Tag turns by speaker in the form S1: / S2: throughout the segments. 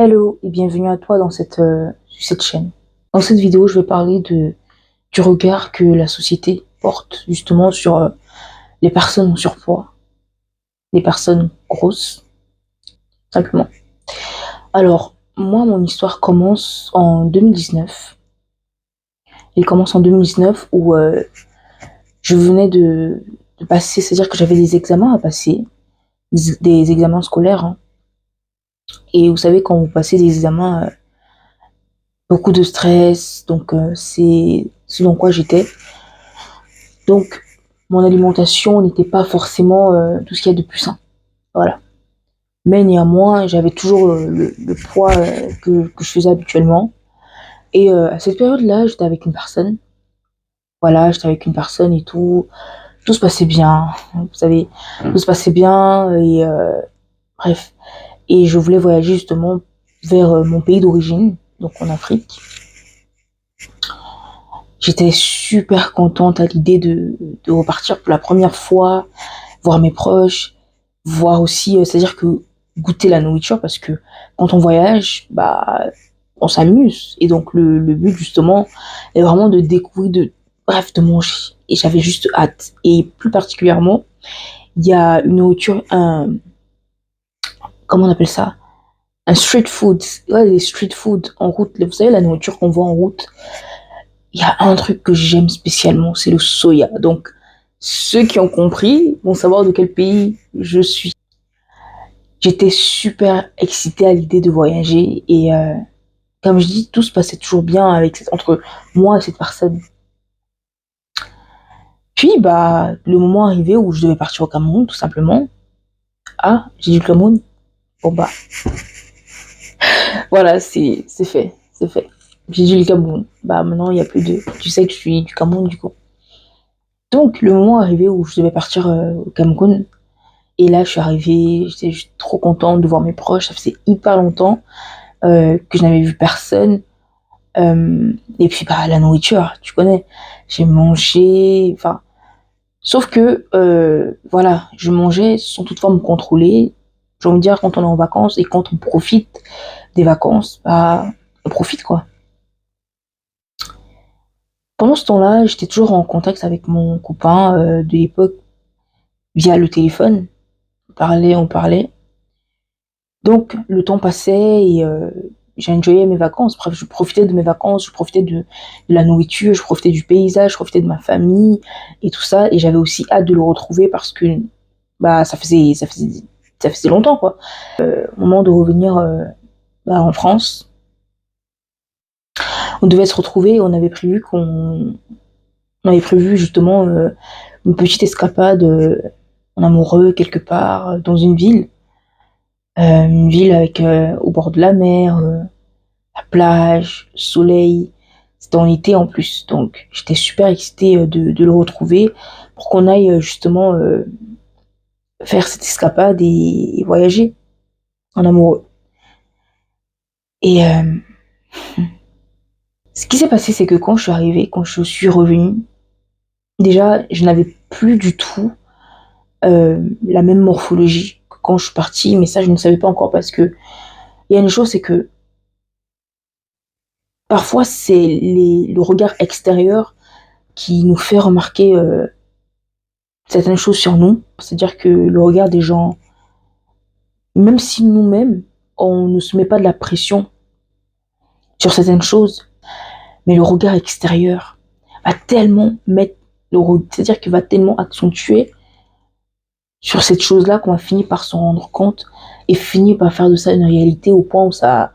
S1: Hello et bienvenue à toi dans cette chaîne. Dans cette vidéo, je vais parler du regard que la société porte justement sur les personnes en surpoids, les personnes grosses, simplement. Alors, moi, mon histoire commence en 2019. Elle commence en 2019 où je venais de passer, c'est-à-dire que j'avais des examens à passer, des examens scolaires. Hein. Et vous savez, quand vous passez des examens, beaucoup de stress, donc c'est ce dans quoi j'étais. Donc, mon alimentation n'était pas forcément tout ce qu'il y a de plus sain. Voilà. Mais néanmoins, j'avais toujours le poids que je faisais habituellement. Et à cette période-là, j'étais avec une personne. Voilà, j'étais avec une personne et tout. Tout se passait bien. Vous savez, tout se passait bien. Et bref. Et je voulais voyager justement vers mon pays d'origine, donc en Afrique. J'étais super contente à l'idée de repartir pour la première fois, voir mes proches, voir aussi, c'est-à-dire que goûter la nourriture, parce que quand on voyage, bah, on s'amuse. Et donc, le but, justement, est vraiment de découvrir, bref, de manger. Et j'avais juste hâte. Et plus particulièrement, il y a une nourriture, comment on appelle ça? Un street food. Ouais, les street food en route. Vous savez, la nourriture qu'on voit en route. Il y a un truc que j'aime spécialement, c'est le soya. Donc, ceux qui ont compris vont savoir de quel pays je suis. J'étais super excitée à l'idée de voyager et comme je dis, tout se passait toujours bien entre moi et cette personne. Puis, bah, le moment arrivé où je devais partir au Cameroun, tout simplement. Ah, j'ai dit le Cameroun. Bon, bah, voilà, c'est fait, c'est fait. J'ai dit le Cameroun. Bah, maintenant, il n'y a plus de... Tu sais que je suis du Cameroun, du coup. Donc, le moment arrivé où je devais partir au Cameroun, et là, je suis arrivée, j'étais juste trop contente de voir mes proches. Ça faisait hyper longtemps que je n'avais vu personne. Et puis, bah, la nourriture, tu connais. J'ai mangé, enfin... Sauf que, voilà, je mangeais sans toutefois me contrôler. J'ai envie de dire, quand on est en vacances et quand on profite des vacances, bah, on profite, quoi. Pendant ce temps-là, j'étais toujours en contact avec mon copain de l'époque via le téléphone. On parlait. Donc, le temps passait et j'ai enjoyé mes vacances. Bref, je profitais de mes vacances, je profitais de la nourriture, je profitais du paysage, je profitais de ma famille et tout ça. Et j'avais aussi hâte de le retrouver parce que bah, ça faisait longtemps, quoi. Au moment de revenir bah, en France, on devait se retrouver. On avait prévu justement une petite escapade en amoureux quelque part dans une ville avec au bord de la mer. La plage, le soleil. C'était en été en plus, donc j'étais super excitée de le retrouver pour qu'on aille justement faire cette escapade et voyager en amoureux. Et ce qui s'est passé, c'est que quand je suis arrivée, quand je suis revenue, déjà, je n'avais plus du tout la même morphologie que quand je suis partie, mais ça, je ne savais pas encore parce que il y a une chose, c'est que parfois, c'est le regard extérieur qui nous fait remarquer certaines choses sur nous. C'est-à-dire que le regard des gens, même si nous-mêmes, on ne se met pas de la pression sur certaines choses, mais le regard extérieur va tellement mettre, c'est-à-dire qu'il va tellement accentuer sur cette chose-là qu'on va finir par s'en rendre compte et finir par faire de ça une réalité au point où ça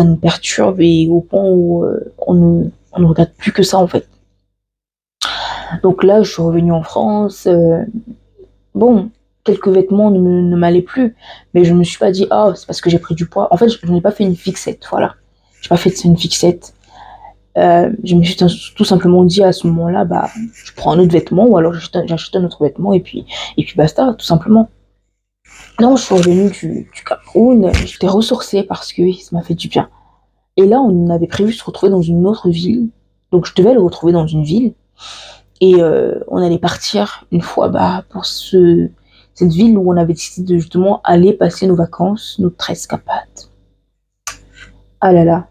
S1: nous perturbe et au point où on ne regarde plus que ça en fait. Donc là, je suis revenue en France. Bon, quelques vêtements ne m'allaient plus, mais je me suis pas dit, ah, c'est parce que j'ai pris du poids. En fait, je n'ai pas fait une fixette, voilà. J'ai pas fait une fixette. Je me suis tout simplement dit à ce moment-là, bah, je prends un autre vêtement ou alors j'achète un autre vêtement et puis basta, tout simplement. Non, je suis revenue du Cameroun, j'étais ressourcée parce que ça m'a fait du bien. Et là, on avait prévu de se retrouver dans une autre ville, donc je devais le retrouver dans une ville. Et on allait partir une fois bah, pour cette ville où on avait décidé de justement aller passer nos vacances, notre escapade. Ah là là,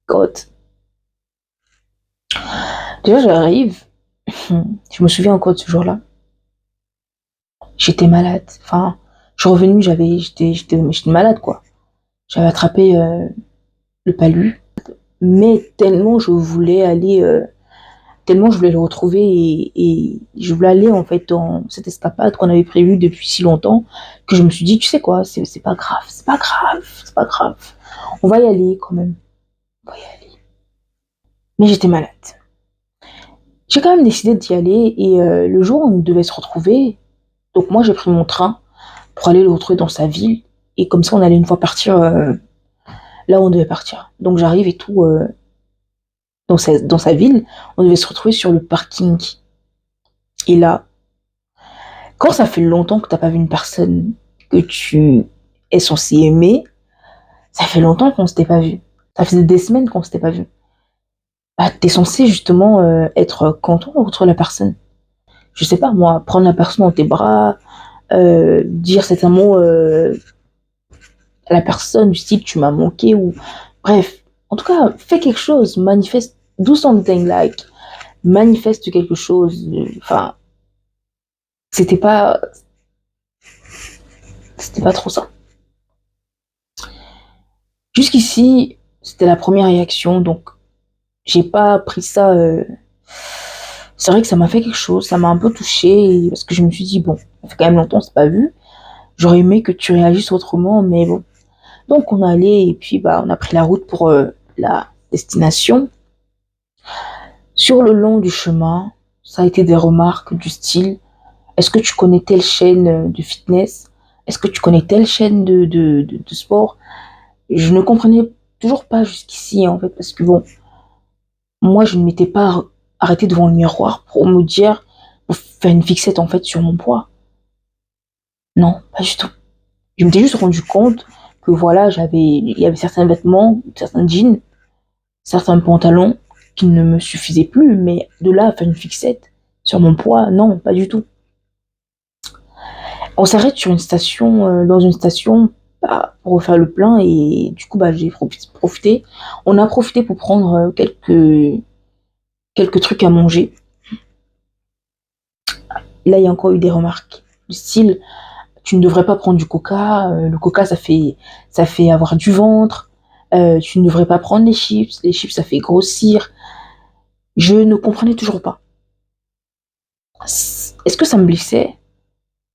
S1: God. Déjà, j'arrive, je me souviens encore de ce jour-là. J'étais malade. Enfin, je suis revenue, j'étais malade, quoi. J'avais attrapé le palu, mais tellement je voulais le retrouver et je voulais aller en fait dans cette escapade qu'on avait prévue depuis si longtemps que je me suis dit, tu sais quoi, c'est pas grave, c'est pas grave, c'est pas grave. On va y aller quand même, on va y aller. Mais j'étais malade. J'ai quand même décidé d'y aller et le jour où on devait se retrouver, donc moi j'ai pris mon train pour aller le retrouver dans sa ville et comme ça on allait une fois partir là où on devait partir. Donc j'arrive et tout dans sa ville, on devait se retrouver sur le parking. Et là, quand ça fait longtemps que t'as pas vu une personne que tu es censé aimer, ça fait longtemps qu'on s'était pas vu. Ça faisait des semaines qu'on s'était pas vu. Bah, t'es censé justement être content de retrouver la personne. Je sais pas, moi, prendre la personne dans tes bras, dire certains mots à la personne du style tu m'as manqué ou bref. En tout cas, fais quelque chose, manifeste, do something like, manifeste quelque chose. Enfin, c'était pas, c'était pas trop ça. Jusqu'ici, c'était la première réaction, donc j'ai pas pris ça. C'est vrai que ça m'a fait quelque chose, ça m'a un peu touchée parce que je me suis dit bon, ça fait quand même longtemps, c'est pas vu. J'aurais aimé que tu réagisses autrement, mais bon. Donc on est allé et puis bah on a pris la route pour la destination. Sur le long du chemin, ça a été des remarques du style est-ce que tu connais telle chaîne de fitness? Est-ce que tu connais telle chaîne de sport? Je ne comprenais toujours pas jusqu'ici en fait parce que bon, moi je ne m'étais pas arrêtée devant le miroir pour me dire pour faire une fixette en fait sur mon poids. Non, pas du tout. Je m'étais juste rendu compte que voilà, il y avait certains vêtements, certains jeans, certains pantalons qui ne me suffisaient plus, mais de là à faire une fixette sur mon poids, non, pas du tout. On s'arrête sur une station, dans une station, bah, pour refaire le plein et du coup, bah, j'ai profité. On a profité pour prendre quelques trucs à manger. Là, il y a encore eu des remarques du style, tu ne devrais pas prendre du coca, le coca ça fait avoir du ventre, tu ne devrais pas prendre les chips ça fait grossir. Je ne comprenais toujours pas. Est-ce que ça me blessait?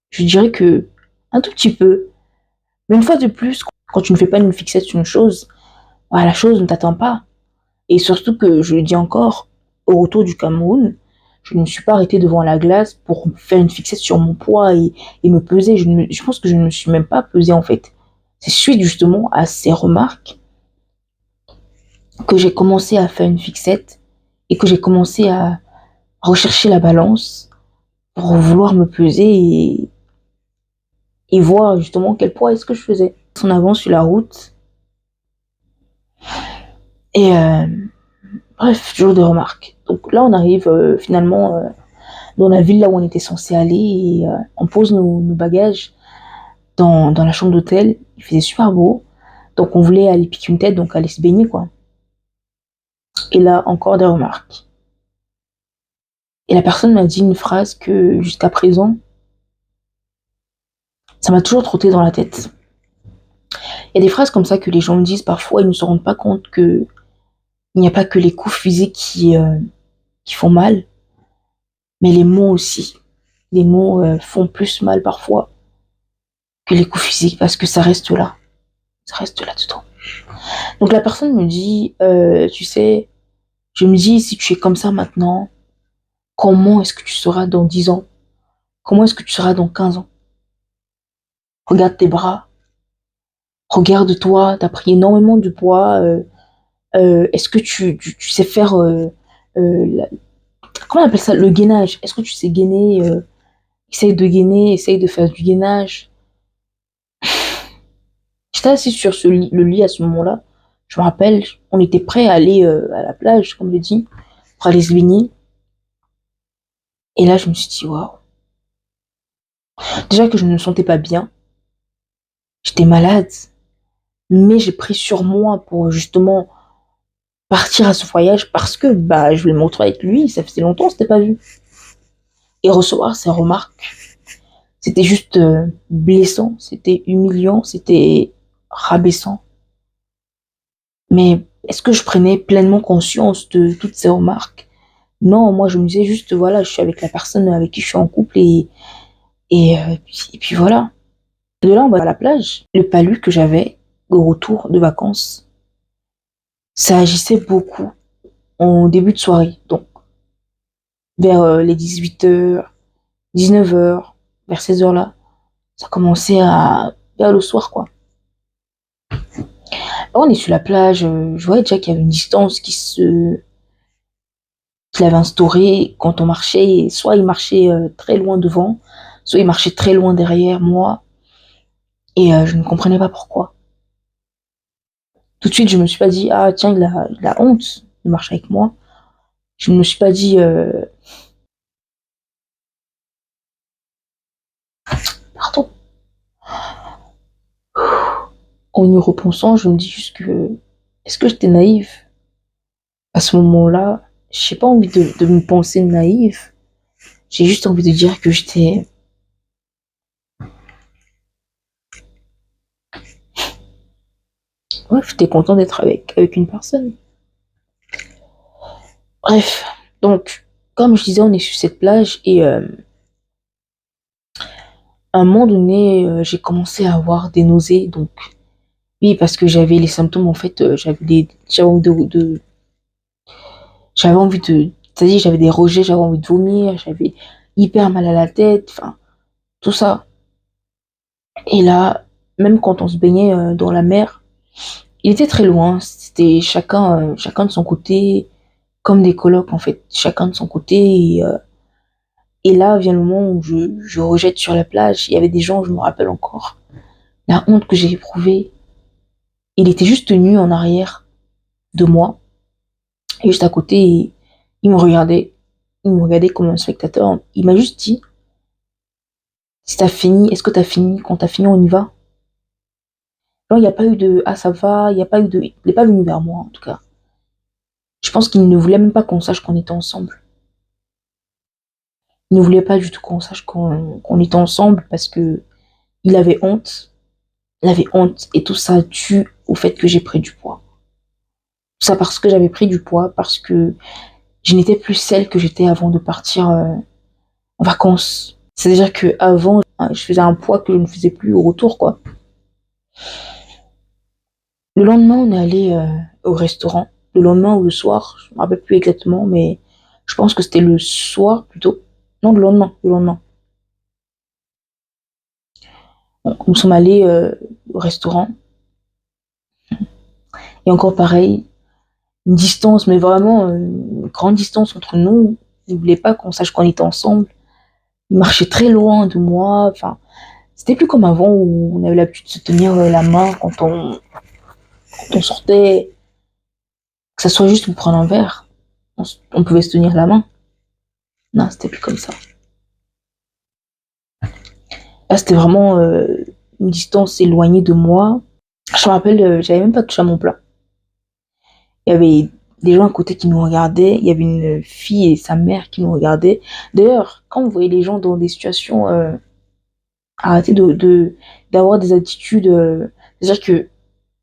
S1: Je dirais que un tout petit peu. Mais une fois de plus, quand tu ne fais pas une fixette sur une chose, bah, la chose ne t'attend pas. Et surtout que, je le dis encore, au retour du Cameroun, je ne me suis pas arrêtée devant la glace pour faire une fixette sur mon poids et me peser. Je pense que je ne me suis même pas pesée en fait. C'est suite justement à ces remarques que j'ai commencé à faire une fixette et que j'ai commencé à rechercher la balance pour vouloir me peser et voir justement quel poids est-ce que je faisais. On avance sur la route et bref, toujours des remarques. Donc là, on arrive finalement dans la ville là où on était censé aller et on pose nos bagages dans la chambre d'hôtel. Il faisait super beau, donc on voulait aller piquer une tête, donc aller se baigner quoi. Et là, encore des remarques. Et la personne m'a dit une phrase que jusqu'à présent, ça m'a toujours trotté dans la tête. Il y a des phrases comme ça que les gens me disent parfois, ils ne se rendent pas compte que il n'y a pas que les coups physiques qui font mal, mais les mots aussi. Les mots font plus mal parfois que les coups physiques parce que ça reste là dedans. Donc la personne me dit, tu sais, je me dis si tu es comme ça maintenant, comment est-ce que tu seras dans 10 ans? Comment est-ce que tu seras dans 15 ans? Regarde tes bras, regarde-toi, t'as pris énormément de poids. Est-ce que tu sais faire comment on appelle ça, le gainage? Est-ce que tu sais gainer? Essaye de gainer, essaye de faire du gainage. J'étais assise sur le lit à ce moment-là. Je me rappelle, on était prêts à aller à la plage, comme je dis, pour aller se baigner. Et là, je me suis dit, waouh. Déjà que je ne me sentais pas bien, j'étais malade. mais j'ai pris sur moi pour justement partir à ce voyage parce que bah je voulais me retrouver avec lui, ça faisait longtemps qu'on s'était pas vu. Et recevoir ces remarques, c'était juste blessant, c'était humiliant, c'était rabaissant. Mais est-ce que je prenais pleinement conscience de toutes ces remarques? Non, moi je me disais juste voilà, je suis avec la personne avec qui je suis en couple et puis voilà. De là, on va à la plage. Le palu que j'avais au retour de vacances, ça agissait beaucoup en début de soirée. Donc, vers les 18h, 19h, vers ces heures-là, ça commençait à vers le soir, quoi. Alors, on est sur la plage, je voyais déjà qu'il y avait une distance qu'il avait instaurée quand on marchait. Soit il marchait très loin devant, soit il marchait très loin derrière moi, et je ne comprenais pas pourquoi. Tout de suite, je me suis pas dit, ah tiens, il a honte de marcher avec moi. Je ne me suis pas dit, pardon. En y repensant, je me dis juste que, est-ce que j'étais naïve? À ce moment-là, j'ai pas envie de me penser naïve. J'ai juste envie de dire que j'étais content d'être avec une personne. Bref, donc, comme je disais, on est sur cette plage et à un moment donné, j'ai commencé à avoir des nausées. Donc, oui, parce que j'avais les symptômes, en fait, j'avais envie de, c'est-à-dire j'avais des rejets, j'avais envie de vomir, j'avais hyper mal à la tête, enfin, tout ça. Et là, même quand on se baignait dans la mer, il était très loin. C'était chacun de son côté, comme des colocs en fait, chacun de son côté. Et là vient le moment où je rejette sur la plage. Il y avait des gens, je me rappelle encore, la honte que j'ai éprouvée. Il était juste tenu en arrière de moi, et juste à côté, et il me regardait. Il me regardait comme un spectateur. Il m'a juste dit, si t'as fini, est-ce que t'as fini? Quand t'as fini, on y va. Genre, il n'y a pas eu de ah ça va, il n'y a pas eu de. Il n'est pas venu vers moi en tout cas. Je pense qu'il ne voulait même pas qu'on sache qu'on était ensemble. Il ne voulait pas du tout qu'on sache qu'on était ensemble parce que il avait honte. Il avait honte et tout ça dû au fait que j'ai pris du poids. Tout ça parce que j'avais pris du poids, parce que je n'étais plus celle que j'étais avant de partir en vacances. C'est-à-dire que avant, je faisais un poids que je ne faisais plus au retour, quoi. Le lendemain, on est allé au restaurant. Le lendemain ou le soir, je me rappelle plus exactement, mais je pense que c'était le soir plutôt. Non, le lendemain, le lendemain. Bon, nous sommes allés au restaurant. Et encore pareil, une distance, mais vraiment une grande distance entre nous. Il ne voulait pas qu'on sache qu'on était ensemble. Il marchait très loin de moi. Enfin, c'était plus comme avant où on avait l'habitude de se tenir la main quand on sortait, que ça soit juste pour prendre un verre. On pouvait se tenir la main. Non, c'était plus comme ça. Là, c'était vraiment une distance éloignée de moi. Je me rappelle, j'avais même pas touché à mon plat. Il y avait des gens à côté qui nous regardaient. Il y avait une fille et sa mère qui nous regardaient. D'ailleurs, quand vous voyez les gens dans des situations, arrêtez d'avoir des attitudes. C'est-à-dire que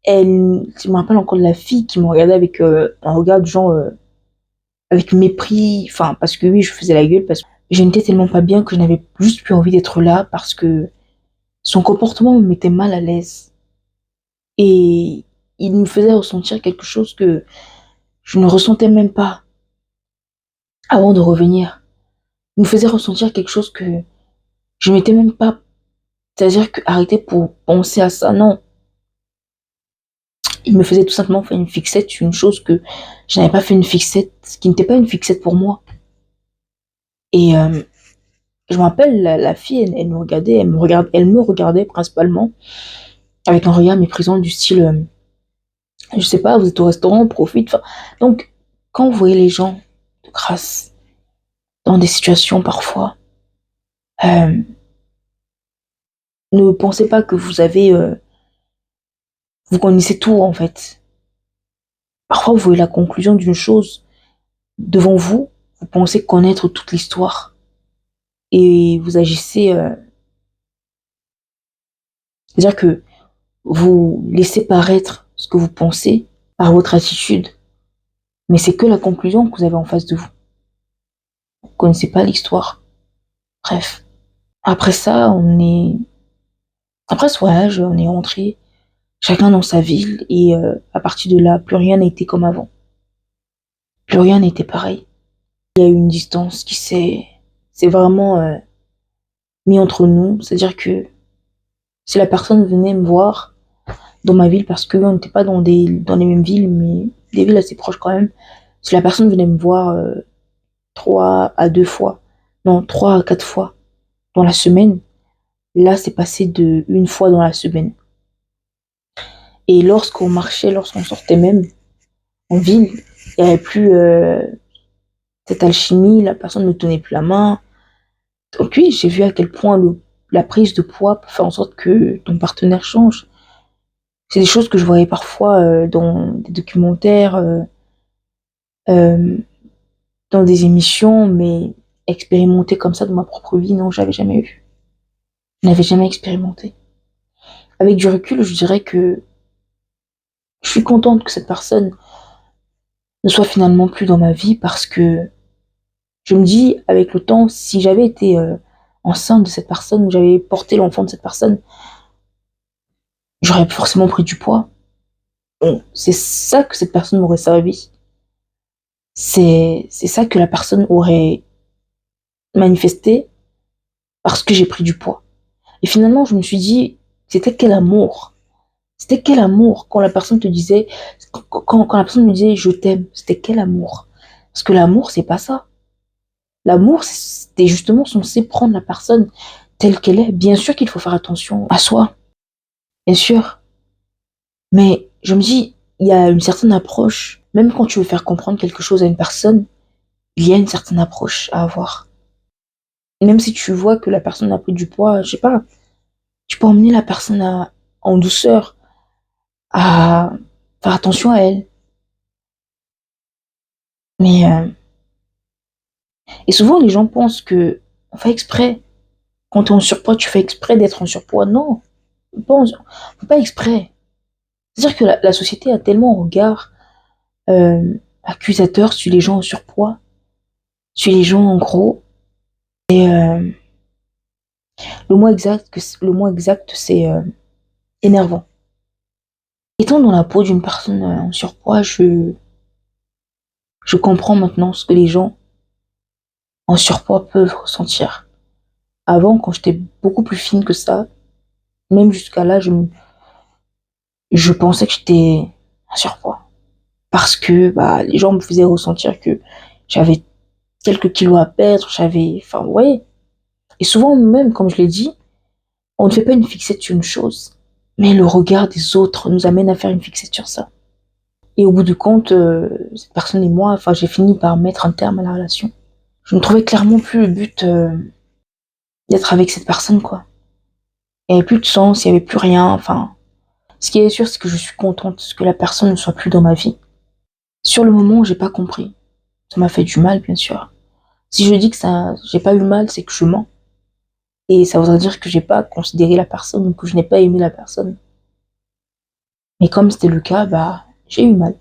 S1: je me rappelle encore de la fille qui me regardait avec un regard de genre avec mépris. Enfin, parce que oui, je faisais la gueule parce que je n'étais tellement pas bien que je n'avais juste plus envie d'être là parce que son comportement me mettait mal à l'aise. Et il me faisait ressentir quelque chose que je ne ressentais même pas avant de revenir. Il me faisait ressentir quelque chose que je m'étais même pas, c'est-à-dire que arrêter pour penser à ça, non. Il me faisait tout simplement faire une fixette sur une chose que je n'avais pas fait une fixette, qui n'était pas une fixette pour moi. Et je me rappelle, la fille, elle me regardait, elle me regardait principalement avec un regard méprisant du style, je sais pas, vous êtes au restaurant, on profite. Enfin, donc, quand vous voyez les gens de grâce dans des situations parfois, euh, ne pensez pas que vous avez Vous connaissez tout en fait. Parfois, vous voyez la conclusion d'une chose devant vous, vous pensez connaître toute l'histoire et vous agissez, c'est-à-dire que vous laissez paraître ce que vous pensez par votre attitude, mais c'est que la conclusion que vous avez en face de vous. Vous ne connaissez pas l'histoire. Bref. Après ça, après ce voyage, on est rentré chacun dans sa ville et à partir de là, plus rien n'a été comme avant. Plus rien n'était pareil. Il y a eu une distance qui c'est vraiment mis entre nous. C'est-à-dire que si la personne venait me voir dans ma ville, parce qu'on n'était pas dans les mêmes villes, mais des villes assez proches quand même, si la personne venait me voir 3 à 2 fois, non, 3 à 4 fois dans la semaine, là, c'est passé de une fois dans la semaine. Et lorsqu'on marchait, lorsqu'on sortait même en ville, il n'y avait plus cette alchimie, la personne ne tenait plus la main. Donc oui, j'ai vu à quel point la prise de poids peut faire en sorte que ton partenaire change. C'est des choses que je voyais parfois dans des documentaires, euh, dans des émissions, mais expérimenter comme ça dans ma propre vie, non, j'avais jamais eu. Je n'avais jamais expérimenté. Avec du recul, je dirais que je suis contente que cette personne ne soit finalement plus dans ma vie parce que je me dis, avec le temps, si j'avais été enceinte de cette personne, ou j'avais porté l'enfant de cette personne, j'aurais forcément pris du poids. Bon, c'est ça que cette personne m'aurait servi. C'est ça que la personne aurait manifesté parce que j'ai pris du poids. Et finalement, je me suis dit, c'était quel amour. C'était quel amour quand la personne te disait, quand la personne me disait je t'aime, c'était quel amour. Parce que l'amour, c'est pas ça. L'amour, c'était justement censé prendre la personne telle qu'elle est. Bien sûr qu'il faut faire attention à soi, bien sûr. Mais je me dis, il y a une certaine approche. Même quand tu veux faire comprendre quelque chose à une personne, il y a une certaine approche à avoir. Même si tu vois que la personne a pris du poids, je sais pas, tu peux emmener la personne en douceur, à faire attention à elle. Mais et souvent les gens pensent que on fait exprès. Quand tu es en surpoids, tu fais exprès d'être en surpoids. Non, on fait pas exprès. C'est-à-dire que la société a tellement un regard accusateur sur les gens en surpoids, sur les gens en gros. Et le mot exact, c'est énervant. Étant dans la peau d'une personne en surpoids, je comprends maintenant ce que les gens en surpoids peuvent ressentir. Avant, quand j'étais beaucoup plus fine que ça, même jusqu'à là, je pensais que j'étais en surpoids. Parce que bah, les gens me faisaient ressentir que j'avais quelques kilos à perdre, enfin, vous voyez. Et souvent, même, comme je l'ai dit, on ne fait pas une fixette sur une chose, mais le regard des autres nous amène à faire une fixette sur ça. Et au bout du compte, cette personne et moi, enfin, j'ai fini par mettre un terme à la relation. Je ne trouvais clairement plus le but d'être avec cette personne, quoi. Il n'y avait plus de sens, il n'y avait plus rien, enfin. Ce qui est sûr, c'est que je suis contente que la personne ne soit plus dans ma vie. Sur le moment, j'ai pas compris. Ça m'a fait du mal, bien sûr. Si je dis que ça, j'ai pas eu mal, c'est que je mens. Et ça voudrait dire que j'ai pas considéré la personne ou que je n'ai pas aimé la personne. Mais comme c'était le cas, bah, j'ai eu mal.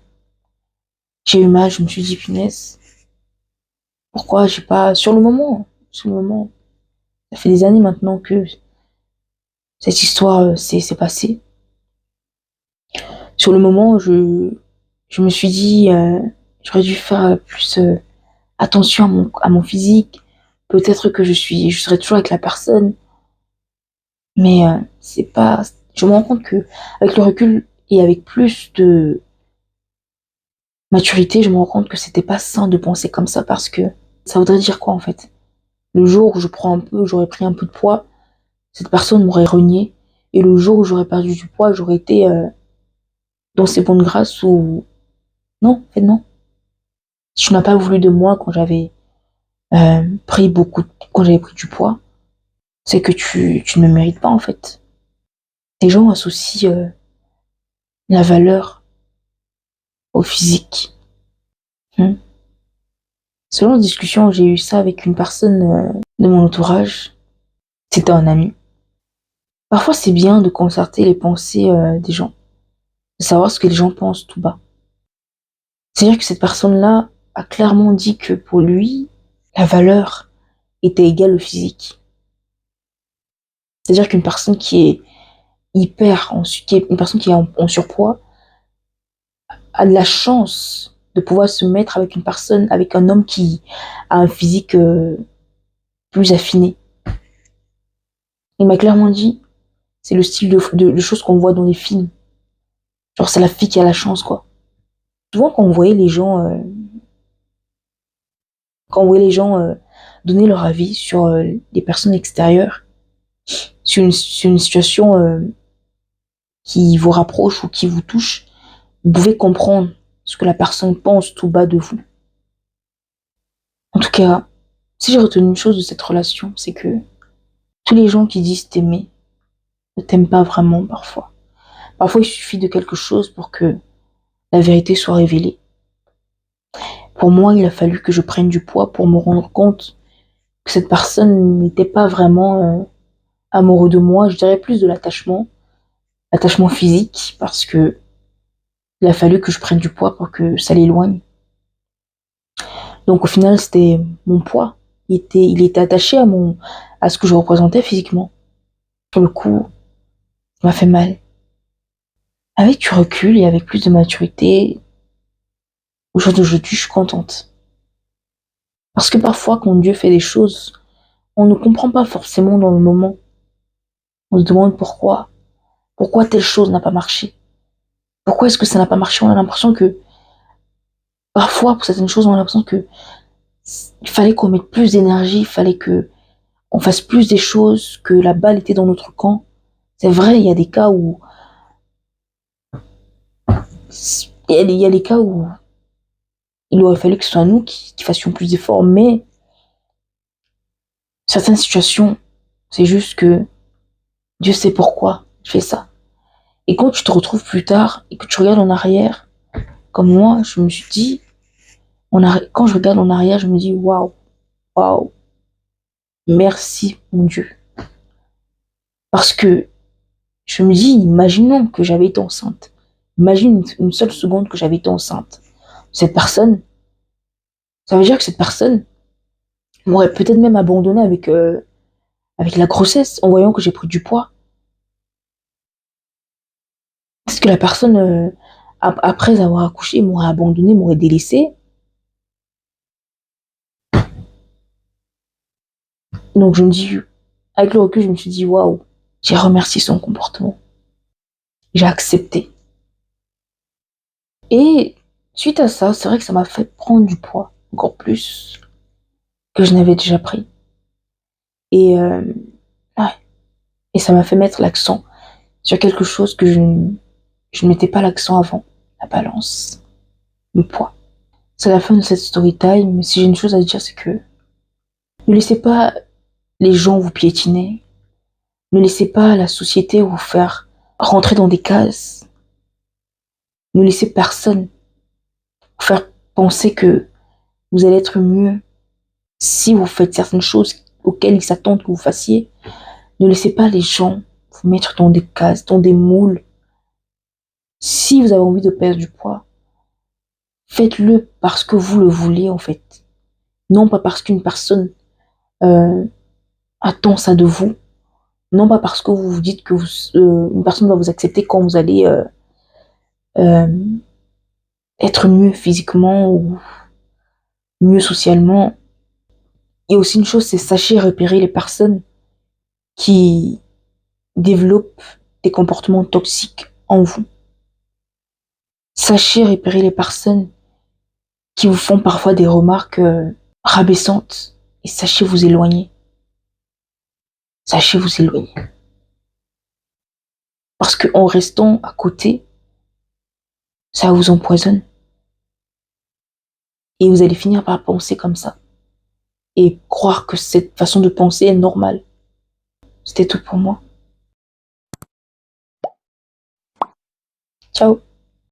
S1: J'ai eu mal, je me suis dit, punaise, pourquoi j'ai pas, sur le moment, ça fait des années maintenant que cette histoire s'est passée. Sur le moment, je me suis dit, j'aurais dû faire plus attention à mon physique. Peut-être que je serais toujours avec la personne. Mais c'est pas, je me rends compte que avec le recul et avec plus de maturité, je me rends compte que c'était pas sain de penser comme ça parce que ça voudrait dire quoi en fait? Le jour où j'aurais pris un peu de poids, cette personne m'aurait renié. Et le jour où j'aurais perdu du poids, j'aurais été dans ses bonnes grâces ou non, en fait non. Si tu n'as pas voulu de moi quand j'avais quand j'avais pris du poids, c'est que tu ne me mérites pas en fait. Les gens associent la valeur au physique. Hmm. Selon la discussion, j'ai eu ça avec une personne de mon entourage. C'était un ami. Parfois, c'est bien de concerter les pensées des gens, de savoir ce que les gens pensent tout bas. C'est-à-dire que cette personne-là a clairement dit que pour lui, la valeur était égale au physique. C'est-à-dire qu'une personne qui est une personne qui est en surpoids, a de la chance de pouvoir se mettre avec une personne, avec un homme qui a un physique plus affiné. Il m'a clairement dit, c'est le style de choses qu'on voit dans les films. Genre, c'est la fille qui a la chance, quoi. Souvent, quand on voyait les gens donner leur avis sur les personnes extérieures, sur une situation qui vous rapproche ou qui vous touche, vous pouvez comprendre ce que la personne pense tout bas de vous. En tout cas, si j'ai retenu une chose de cette relation, c'est que tous les gens qui disent t'aimer ne t'aiment pas vraiment parfois. Parfois, il suffit de quelque chose pour que la vérité soit révélée. Pour moi, il a fallu que je prenne du poids pour me rendre compte que cette personne n'était pas vraiment amoureux de moi. Je dirais plus de l'attachement physique, parce que il a fallu que je prenne du poids pour que ça l'éloigne. Donc au final, c'était mon poids. Il était attaché à ce que je représentais physiquement. Sur le coup, ça m'a fait mal. Avec du recul et avec plus de maturité, aujourd'hui, je suis contente. Parce que parfois, quand Dieu fait des choses, on ne comprend pas forcément dans le moment. On se demande pourquoi. Pourquoi telle chose n'a pas marché. Pourquoi est-ce que ça n'a pas marché? On a l'impression que, parfois, pour certaines choses, on a l'impression que il fallait qu'on mette plus d'énergie, il fallait que on fasse plus des choses, que la balle était dans notre camp. C'est vrai, il y a des cas où, il y a des cas où il aurait fallu que ce soit nous qui fassions plus d'efforts, mais certaines situations, c'est juste que Dieu sait pourquoi il fait ça. Et quand tu te retrouves plus tard et que tu regardes en arrière, comme moi, je me suis dit, quand je regarde en arrière, je me dis, waouh, waouh, merci mon Dieu. Parce que je me dis, imaginons que j'avais été enceinte. Imagine une seule seconde que j'avais été enceinte. Cette personne, ça veut dire que cette personne m'aurait peut-être même abandonné avec la grossesse, en voyant que j'ai pris du poids. Est-ce que la personne, après avoir accouché, m'aurait abandonné, m'aurait délaissé? Donc je me dis, avec le recul, je me suis dit, waouh, j'ai remercié son comportement. J'ai accepté. Et suite à ça, c'est vrai que ça m'a fait prendre du poids, encore plus que je n'avais déjà pris. Et, ouais. Et ça m'a fait mettre l'accent sur quelque chose que je ne mettais pas l'accent avant, la balance, le poids. C'est la fin de cette story time, mais si j'ai une chose à dire, c'est que ne laissez pas les gens vous piétiner, ne laissez pas la société vous faire rentrer dans des cases, ne laissez personne vous faire penser que vous allez être mieux si vous faites certaines choses auxquelles ils s'attendent que vous fassiez. Ne laissez pas les gens vous mettre dans des cases, dans des moules. Si vous avez envie de perdre du poids, faites-le parce que vous le voulez en fait. Non pas parce qu'une personne euh, attend ça de vous. Non pas parce que vous vous dites que une personne va vous accepter quand vous allez euh, être mieux physiquement ou mieux socialement. Il y a aussi une chose, c'est sachez repérer les personnes qui développent des comportements toxiques en vous. Sachez repérer les personnes qui vous font parfois des remarques rabaissantes et sachez vous éloigner. Sachez vous éloigner. Parce qu'en restant à côté, ça vous empoisonne. Et vous allez finir par penser comme ça. Et croire que cette façon de penser est normale. C'était tout pour moi. Ciao.